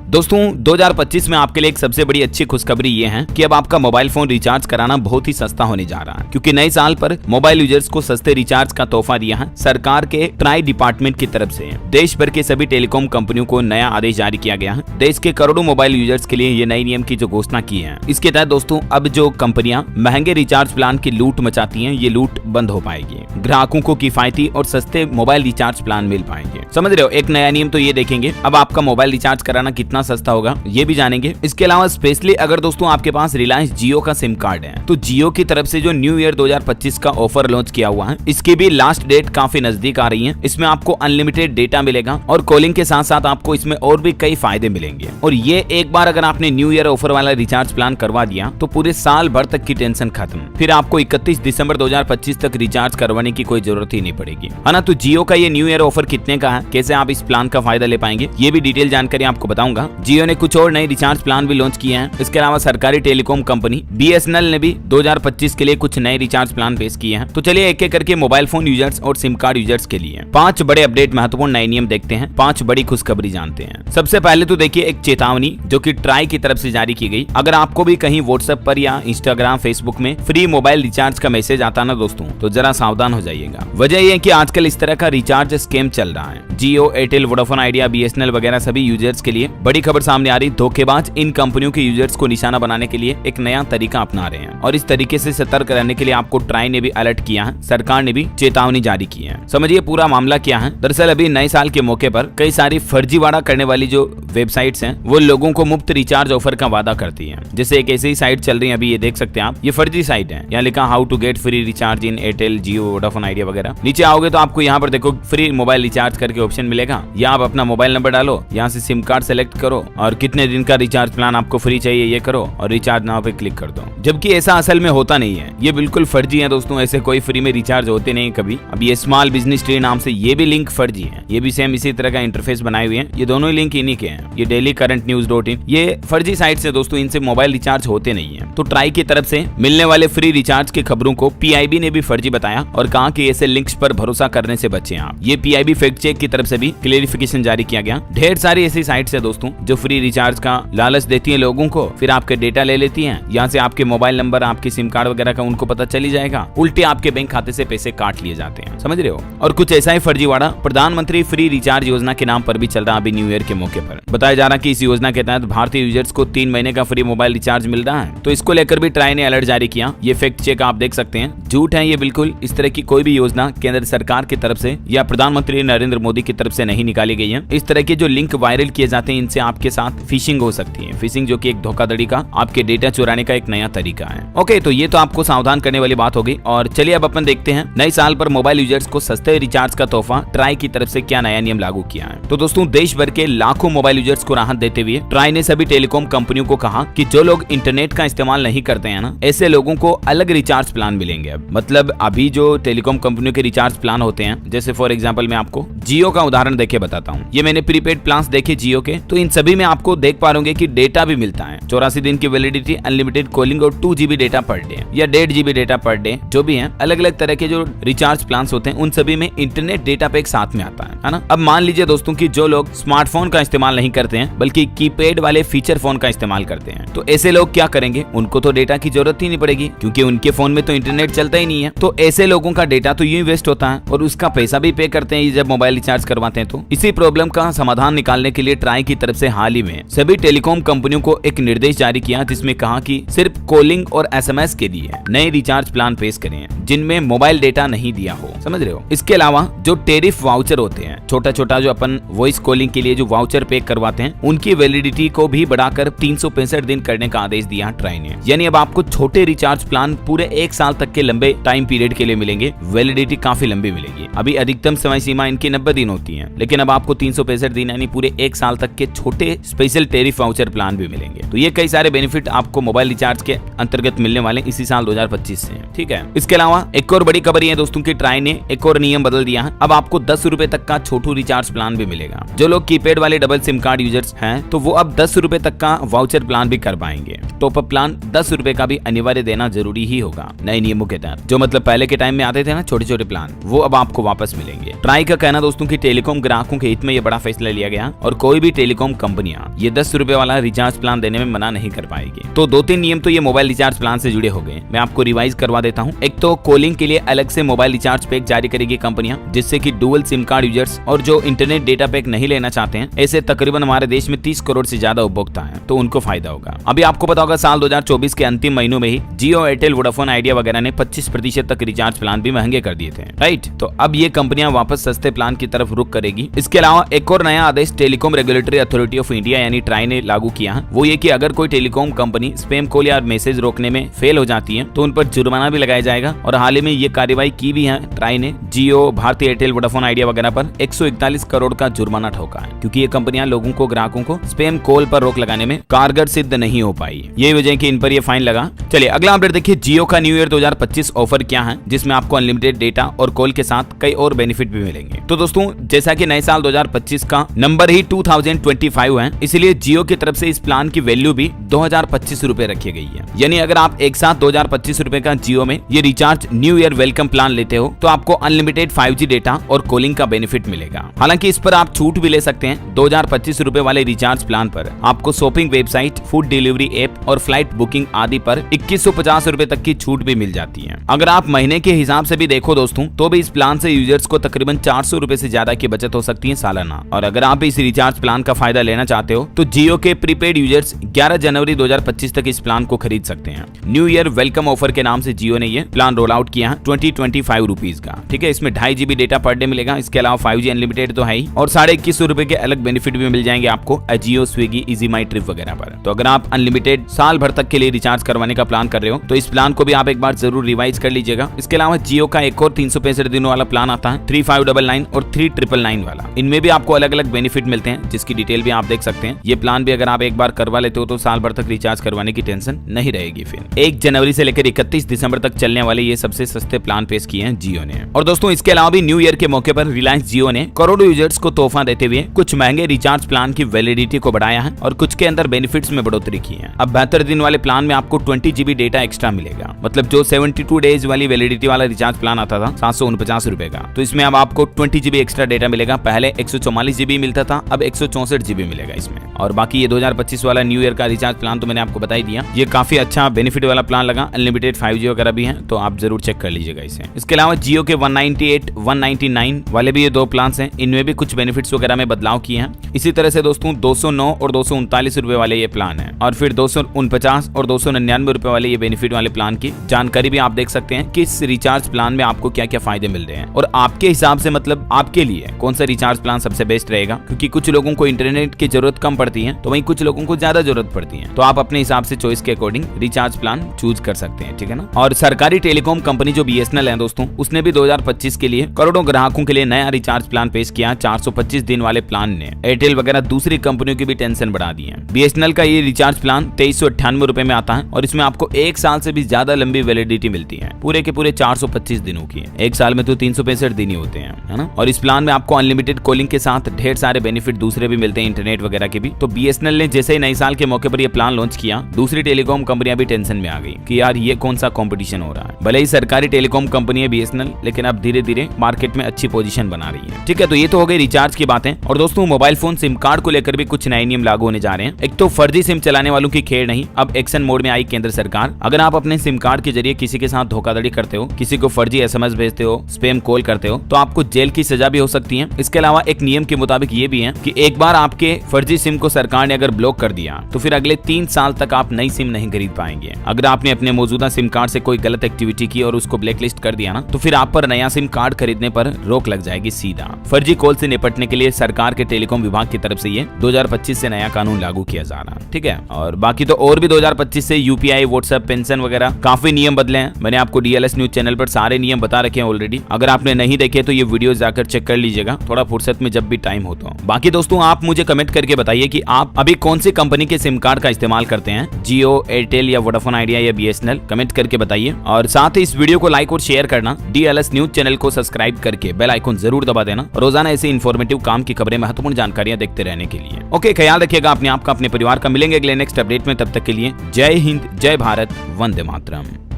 दोस्तों 2025 में आपके लिए एक सबसे बड़ी अच्छी खुशखबरी ये है कि अब आपका मोबाइल फोन रिचार्ज कराना बहुत ही सस्ता होने जा रहा है, क्योंकि नए साल पर मोबाइल यूजर्स को सस्ते रिचार्ज का तोहफा दिया है सरकार के ट्राई डिपार्टमेंट की तरफ से। देश भर के सभी टेलीकॉम कंपनियों को नया आदेश जारी किया गया है। देश के करोड़ों मोबाइल यूजर्स के लिए ये नए नियम की जो घोषणा की है, इसके तहत दोस्तों अब जो कंपनियां महंगे रिचार्ज प्लान की लूट मचाती हैं, ये लूट बंद हो पाएगी। ग्राहकों को किफायती और सस्ते मोबाइल रिचार्ज प्लान मिल पाएंगे। समझ रहे हो, एक नया नियम तो ये देखेंगे, अब आपका मोबाइल रिचार्ज कराना कितना सस्ता होगा ये भी जानेंगे। इसके अलावा स्पेशली अगर दोस्तों आपके पास रिलायंस जियो का सिम कार्ड है, तो जियो की तरफ से जो न्यू ईयर 2025 का ऑफर लॉन्च किया हुआ है, इसकी भी लास्ट डेट काफी नजदीक आ रही है। इसमें आपको अनलिमिटेड डेटा मिलेगा और कॉलिंग के साथ साथ आपको इसमें और भी कई फायदे मिलेंगे। और ये एक बार अगर आपने न्यू ईयर ऑफर वाला रिचार्ज प्लान करवा दिया तो पूरे साल भर तक की टेंशन खत्म। फिर आपको 31 दिसंबर 2025 तक रिचार्ज करवाने की कोई जरूरत ही नहीं पड़ेगी, है ना। तो जियो का ये न्यू ईयर ऑफर कितने का है, कैसे आप इस प्लान का फायदा ले पाएंगे, ये भी डिटेल जानकारी आपको बताऊंगा। जियो ने कुछ और नए रिचार्ज प्लान भी लॉन्च किए हैं। इसके अलावा सरकारी टेलीकॉम कंपनी BSNL ने भी 2025 के लिए कुछ नए रिचार्ज प्लान पेश किए हैं। तो चलिए एक एक करके मोबाइल फोन यूजर्स और सिम कार्ड यूजर्स के लिए 5 बड़े अपडेट, महत्वपूर्ण नए नियम देखते हैं, 5 बड़ी खुशखबरी जानते हैं। सबसे पहले तो देखिए एक चेतावनी जो कि ट्राई की तरफ से जारी की गई। अगर आपको भी कहीं व्हाट्सएप पर या इंस्टाग्राम, फेसबुक में फ्री मोबाइल रिचार्ज का मैसेज आता ना दोस्तों, तो जरा सावधान हो जाइएगा। वजह यह है कि आजकल इस तरह का रिचार्ज स्कैम चल रहा है। जियो, एयरटेल, वोडाफोन आइडिया, BSNL वगैरह सभी यूजर्स के लिए बड़ी खबर सामने आ रही। धोखेबाज इन कंपनियों के यूजर्स को निशाना बनाने के लिए एक नया तरीका अपना रहे हैं, और इस तरीके से सतर्क रहने के लिए आपको ट्राई ने भी अलर्ट किया है, सरकार ने भी चेतावनी जारी की है। समझिए पूरा मामला क्या है। दरअसल अभी नए साल के मौके पर कई सारी फर्जीवाड़ा करने वाली जो वेबसाइट्स हैं, वो लोगों को मुफ्त रिचार्ज ऑफर का वादा करती है। जैसे एक ऐसी साइट चल रही है अभी, ये देख सकते हैं आप, ये फर्जी साइट है। यहाँ लिखा how to get free recharge in Airtel, Jio, Vodafone Idea वगैरह। नीचे आओगे तो आपको यहाँ पर देखो फ्री मोबाइल रिचार्ज करके ऑप्शन मिलेगा। या आप अपना मोबाइल नंबर डालो, यहाँ से सिम कार्ड सेलेक्ट करो और कितने दिन का रिचार्ज प्लान आपको फ्री चाहिए ये करो और रिचार्ज नाउ पे क्लिक कर दो। जबकि ऐसा असल में होता नहीं है, ये बिल्कुल फर्जी है दोस्तों। ऐसे कोई फ्री में रिचार्ज होते नहीं कभी। अब ये स्मॉल बिजनेस ट्री नाम से ये भी लिंक फर्जी है। ये भी सेम इसी तरह का इंटरफेस बनाए हुए हैं। ये दोनों ही लिंक इन्हीं के हैं। ये डेली करंट न्यूज.in, ये फर्जी साइट से दोस्तों, इनसे मोबाइल रिचार्ज होते नहीं है। तो ट्राई की तरफ से मिलने वाले फ्री रिचार्ज की खबरों को PIB ने भी फर्जी बताया और कहा कि ऐसे लिंक्स पर भरोसा करने से बचें आप। ये PIB फैक्ट चेक की तरफ से भी क्लेरिफिकेशन जारी किया गया। ढेर सारी ऐसी साइट्स है दोस्तों जो फ्री रिचार्ज का लालच देती है लोगों को, फिर आपके डेटा ले लेती हैं। यहाँ से आपके मोबाइल नंबर, आपके सिम कार्ड वगैरह का उनको पता चली जाएगा, उल्टे आपके बैंक खाते से पैसे काट लिए जाते हैं। समझ रहे हो। और कुछ ऐसा ही फर्जीवाड़ा प्रधानमंत्री फ्री रिचार्ज योजना के नाम पर भी चल रहा अभी न्यू ईयर के मौके पर। बताया जा रहा कि इस योजना के तहत भारतीय यूजर्स को 3 महीने का फ्री मोबाइल रिचार्ज मिल रहा है। तो इसको लेकर भी ट्राई ने अलर्ट जारी किया। ये फैक्ट चेक आप देख सकते हैं, झूठ है ये बिल्कुल। इस तरह की कोई भी योजना केंद्र सरकार की तरफ से या प्रधानमंत्री नरेंद्र मोदी की तरफ से नहीं निकाली गई है। इस तरह के जो लिंक वायरल किए जाते हैं, इनसे आपके साथ फिशिंग हो सकती है। फिशिंग जो कि एक धोखाधड़ी का, आपके डेटा चुराने का एक नया तरीका है। ओके, तो ये तो आपको सावधान करने वाली बात हो गई। और चलिए अब अपन देखते हैं नए साल पर मोबाइल यूजर्स को सस्ते रिचार्ज का तोहफा ट्राई की तरफ से क्या नया नियम लागू किया है। तो दोस्तों देश भर के लाखों मोबाइल यूजर्स को राहत देते हुए ट्राई ने सभी टेलीकॉम कंपनियों को कहा कि जो लोग इंटरनेट का इस्तेमाल नहीं करते हैं ना, ऐसे लोगों को अलग रिचार्ज प्लान मिलेंगे। अब मतलब अभी जो टेलीकॉम कंपनियों के रिचार्ज प्लान होते हैं, जैसे फॉर एग्जाम्पल मैं आपको जियो का उदाहरण देके बताता हूँ। ये मैंने प्रीपेड प्लान देखे जियो के, तो इन सभी में आपको देख पा रहे कि डेटा भी मिलता है। 84 दिन की वैलिडिटी, अनलिमिटेड कॉलिंग और 2 GB डेटा पर डे या 1.5 GB डेटा पर डे, जो भी है। अलग अलग तरह के जो रिचार्ज प्लान होते हैं, उन सभी में इंटरनेट डेटा पैक साथ में आता है ना। अब मान लीजिए दोस्तों कि जो लोग स्मार्टफोन का इस्तेमाल नहीं करते हैं, बल्कि कीपैड वाले फीचर फोन का इस्तेमाल करते हैं, तो ऐसे लोग क्या करेंगे, उनको तो डेटा की जरूरत ही नहीं पड़ेगी, क्योंकि उनके फोन में तो इंटरनेट चलता ही नहीं है। तो ऐसे लोगों का डेटा तो यूं वेस्ट होता है और उसका पैसा भी पे करते हैं जब मोबाइल रिचार्ज करवाते हैं। तो इसी प्रॉब्लम का समाधान निकालने के लिए ट्राई की तरफ से हाल ही में सभी टेलीकॉम कंपनियों को एक निर्देश जारी किया, जिसमें कहा कि सिर्फ कॉलिंग और SMS के लिए नए रिचार्ज प्लान पेश करें जिनमें मोबाइल डेटा नहीं दिया हो। समझ रहे हो। इसके अलावा जो टेरिफ वाउचर होते हैं, छोटा छोटा जो अपन वॉइस कॉलिंग के लिए जो वाउचर पे करवाते हैं, उनकी वैलिडिटी को भी बढ़ाकर 365 दिन करने का आदेश दिया ट्राई ने। यानी अब आपको छोटे रिचार्ज प्लान पूरे 1 साल तक के लंबे टाइम पीरियड के लिए मिलेंगे। वैलिडिटी काफी लंबी मिलेगी। अभी अधिकतम समय सीमा इनकी 90 दिन होती है, लेकिन अब आपको 365 दिन यानी पूरे 1 साल तक के छोटे स्पेशल टेरिफ वाउचर प्लान भी मिलेंगे। तो ये कई सारे बेनिफिट आपको मोबाइल रिचार्ज के अंतर्गत मिलने वाले इसी साल 2025 से। ठीक है। इसके अलावा एक और बड़ी खबर ये दोस्तों की ट्राई ने एक और नियम बदल दिया है। अब आपको 10 रुपए तक का छोटू रिचार्ज प्लान भी मिलेगा। जो लोग कीपैड वाले डबल सिम कार्ड यूजर्स हैं, तो वो अब 10 रुपए तक का वाउचर प्लान भी कर पाएंगे। टॉप अप प्लान 10 रुपए का भी अनिवार्य देना जरूरी ही होगा नए नियमों के तहत। जो मतलब पहले के टाइम में आते थे ना छोटे छोटे प्लान, वो अब आपको वापस मिलेंगे। ट्राई का कहना दोस्तों की टेलीकॉम ग्राहकों के हित में ये बड़ा फैसला लिया गया और कोई भी टेलीकॉम कंपनियां ये 10 रुपए वाला रिचार्ज प्लान देने में मना नहीं कर पाएगी। तो 2-3 नियम तो ये मोबाइल रिचार्ज प्लान से जुड़े हो गए, मैं आपको रिवाइज करवा देता हूँ। एक तो कॉलिंग के लिए अलग से मोबाइल रिचार्ज पैक जारी करेगी कंपनियां, जिससे कि डुअल सिम कार्ड यूजर्स और जो इंटरनेट डेटा पैक नहीं लेना चाहते हैं, ऐसे तकरीबन हमारे देश में 30 करोड़ से ज्यादा उपभोक्ता हैं, तो उनको फायदा होगा। अभी आपको पता होगा साल 2024 के अंतिम महीनों में ही जियो, एयरटेल, वोडाफोन आइडिया वगैरह ने 25% तक रिचार्ज प्लान भी महंगे कर दिए थे, राइट। तो अब ये कंपनियां वापस सस्ते प्लान की तरफ रुख करेगी। इसके अलावा एक और नया आदेश telecom regulatory authority of India यानी ट्राई ने लागू किया है, वो ये कि अगर कोई टेलीकॉम कंपनी स्पैम कॉल या मैसेज रोकने में फेल हो जाती है तो उन पर जुर्माना भी लगाया जाएगा। और हाल ही में ये कार्रवाई की भी है ट्राई ने, जियो, भारती एयरटेल, वोडाफोन आइडिया वगैरह पर 141 करोड़ का जुर्माना ठोका है, क्योंकि ये कंपनियां लोगों को, ग्राहकों को स्पैम कॉल पर रोक लगाने में कारगर सिद्ध नहीं हो पाई। ये वजह कि इन पर ये फाइन लगा। चलिए अगला अपडेट देखिए, जियो का न्यू ईयर 2025 ऑफर क्या है, जिसमें आपको अनलिमिटेड डेटा और कॉल के साथ कई और बेनिफिट भी मिलेंगे। तो दोस्तों जैसा कि नए साल 2025 का नंबर ही 2025 है, इसलिए जियो की तरफ से इस प्लान की वैल्यू भी 2025 रुपए रखी गई है। यानी अगर आप एक साथ 2025 रुपए का जियो में ये recharge new year welcome plan लेते हो तो आपको अनलिमिटेड 5G डेटा और कॉलिंग का बेनिफिट मिलेगा। हालांकि इस पर आप छूट भी ले सकते हैं। 2025 रुपए वाले रिचार्ज प्लान पर आपको shopping website, food delivery app और फ्लाइट बुकिंग आदि पर 2150 रुपए तक की छूट भी मिल जाती है। अगर आप महीने के हिसाब से भी देखो दोस्तों, तो भी इस प्लान से यूजर्स को तकरीबन 400 रुपए से ज्यादा की बचत हो सकती है सालाना। और अगर आप इस रिचार्ज प्लान का फायदा लेना चाहते हो तो जियो के प्रीपेड यूजर्स 11 जनवरी 2025 तक इस प्लान को खरीद सकते हैं। न्यू ईयर वेलकम ऑफर के नाम से जियो ने ये प्लान रोल आउट किया है 2025 रुपीज का, ठीक है। इसमें 2.5 GB डेटा पर डे मिलेगा। इसके अलावा 5G अनलिमिटेड तो है ही, और 2150 रुपए के अलग बेनिफिट भी मिल जाएंगे आपको अजियो, स्विगी, इजी माई ट्रिप वगैरह पर। तो अगर आप अनलिमिटेड साल भर तक के लिए रिचार्ज करवाने का प्लान कर रहे हो तो इस प्लान को भी आप एक बार जरूर रिवाइज कर लीजिएगा। इसके अलावा जियो का एक और 365 दिनों वाला प्लान आता है 3599 और 3999 वाला। इनमें भी आपको अलग अलग बेनिफिट मिलते हैं, जिसकी डिटेल भी आप देख सकते हैं। ये प्लान भी अगर आप एक बार करवा लेते हो तो साल भर तक रिचार्ज करवाने की टेंशन नहीं रहेगी। फिर 1 जनवरी से लेकर 31 दिसंबर तक चलने वाले ये सबसे सस्ते प्लान पेश किए हैं जियो ने। और दोस्तों इसके अलावा भी न्यू ईयर के मौके पर रिलायंस जियो ने करोड़ों यूजर्स को तोहफा देते हुए कुछ महंगे रिचार्ज प्लान की वैलिडिटी को बढ़ाया है और कुछ के अंदर बेनिफिट्स में बढ़ोतरी की है। अब 72 दिन वाले प्लान में आपको 20 GB डेटा एक्स्ट्रा मिलेगा। मतलब जो 72 डेज वाली वैलिडिटी वाला रिचार्ज प्लान आता था 749 रुपए का, तो इसमें अब आपको 20 GB एक्स्ट्रा डेटा मिलेगा। पहले 144 GB मिलता था, अब 164 GB मिलेगा इसमें। और बाकी ये 2025 वाला न्यू ईयर का रिचार्ज प्लान तो मैंने आपको बता ही दिया, ये काफी अच्छा बेनिफिट वाला प्लान लगा। अनलिमिटेड 5G वगैरह भी है, तो आप जरूर चेक कर लीजिएगा इसे। इसके अलावा जियो के 198, 199 वाले भी ये 2 प्लान हैं, इनमें भी कुछ बेनिफिट्स वगैरह में बदलाव किए हैं। इसी तरह से दोस्तों 209 और 239 रुपए वाले ये प्लान है, और फिर 249 और 299 रुपए वाले ये बेनिफिट वाले प्लान की जानकारी भी आप देख सकते हैं कि इस रिचार्ज प्लान में आपको क्या क्या फायदे मिल रहे हैं और आपके हिसाब से, मतलब आपके लिए कौन सा रिचार्ज प्लान सबसे बेस्ट रहेगा। क्योंकि कुछ लोगों को इंटरनेट की जरूरत कम पड़ती है, तो वहीं कुछ लोगों को ज्यादा जरूरत पड़ती है, तो आप अपने हिसाब से चॉइस के अकॉर्डिंग रिचार्ज प्लान चूज कर सकते हैं, ठीक है ना। और सरकारी टेलीकॉम कंपनी जो BSNL है दोस्तों, उसने भी 2025 के लिए करोड़ों ग्राहकों के लिए नया रिचार्ज प्लान पेश किया 425 दिन वाले प्लान ने। एयरटेल वगैरह दूसरी कंपनियों की भी टेंशन बढ़ा दी है। BSNL का ये रिचार्ज प्लान 2398 रुपए में आता है और इसमें आपको 1 साल से भी ज्यादा लंबी वैलिडिटी मिलती है, पूरे के पूरे 425 दिनों की। 1 साल में तो 365 दिन ही होते हैं, है ना। और इस प्लान में आपको अनलिमिटेड कॉलिंग के साथ ढेर सारे बेनिफिट दूसरे भी मिलते हैं, इंटरनेट वगैरह के भी। तो BSNL ने जैसे ही नए साल के मौके पर ये प्लान लॉन्च किया, दूसरी टेलीकॉम कंपनियां भी टेंशन में आ गई कि यार ये कौन सा कंपटीशन हो रहा है। भले ही सरकारी टेलीकॉम कंपनी है BSNL, लेकिन अब धीरे धीरे मार्केट में अच्छी पोजीशन बना रही है, ठीक है। तो ये तो हो गई रिचार्ज की बातें। और दोस्तों मोबाइल फोन सिम कार्ड को लेकर भी कुछ नए नियम लागू होने जा रहे हैं। एक तो फर्जी सिम चलाने वालों की खेड़ नहीं, अब एक्शन मोड में आई केंद्र सरकार। अगर आप अपने सिम कार्ड के जरिए किसी के साथ धोखाधड़ी करते हो, किसी को फर्जी SMS भेजते हो, स्पैम कॉल करते हो, तो आपको जेल की सजा भी हो सकती है। इसके अलावा एक नियम के मुताबिक ये भी है कि एक बार आपके फर्जी सिम को सरकार ने अगर ब्लॉक कर दिया तो फिर अगले 3 साल तक आप नई सिम नहीं खरीद पाएंगे। अगर आपने अपने मौजूदा सिम कार्ड से कोई गलत एक्टिविटी की और उसको ब्लैकलिस्ट कर दिया ना, तो फिर आप पर नया सिम कार्ड खरीदने पर रोक लग जाएगी सीधा। फर्जी कॉल से निपटने के लिए सरकार के टेलीकॉम विभाग की तरफ से ये 2025 से नया कानून लागू किया जा रहा है, ठीक है। और बाकी तो और भी 2025 से UPI, WhatsApp, पेंशन वगैरह काफी नियम बदले हैं। मैंने आपको DLS न्यूज चैनल पर सारे नियम बता रखे हैं ऑलरेडी। अगर आपने नहीं देखे तो ये वीडियो जाकर चेक कर लीजिएगा, थोड़ा फुर्सत में जब भी टाइम हो तो। बाकी दोस्तों आप मुझे कमेंट करके बताइए कि आप अभी कौन सी कंपनी के सिम कार्ड का इस्तेमाल करते हैं, जियो, एयरटेल या वोडाफोन आइडिया या BSNL। कमेंट करके बताइए और साथ ही इस वीडियो को लाइक और शेयर करना। DLS न्यूज चैनल को सब्सक्राइब करके बेल आइकन जरूर दबा देना, रोजाना ऐसे इन्फॉर्मेटिव काम की खबरें, महत्वपूर्ण जानकारियां देखते रहने के लिए। ओके, ख्याल रखिएगा अपने आप का, अपने परिवार का। मिलेंगे अगले नेक्स्ट अपडेट में, तब तक के लिए जय हिंद, जय भारत, वंदे मातरम।